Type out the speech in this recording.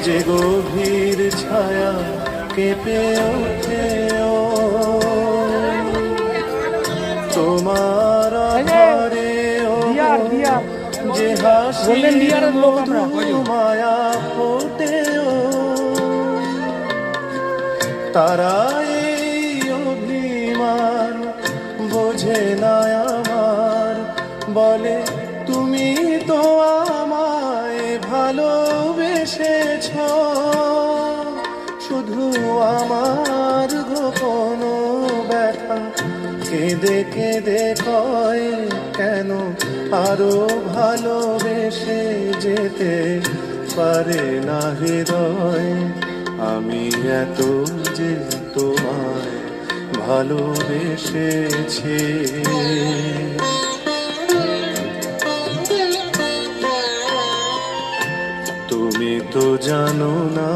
যে গভীর ছায়া কেঁপে ওঠে তোমার ঘরে যে হাসির মধু মায়া ফোটে তারা এই অভিমান বোঝে না আমার, বলে তুমি তো আমায় ভালোবেসেছ, শুধু আমার গোপন ব্যথা কেঁদে কেঁদে কয় কেন আরো ভালোবেসে যেতে পারে না হৃদয়। আমি এত যে তোমায় ভালোবেসেছি, তুমি তো জানো না।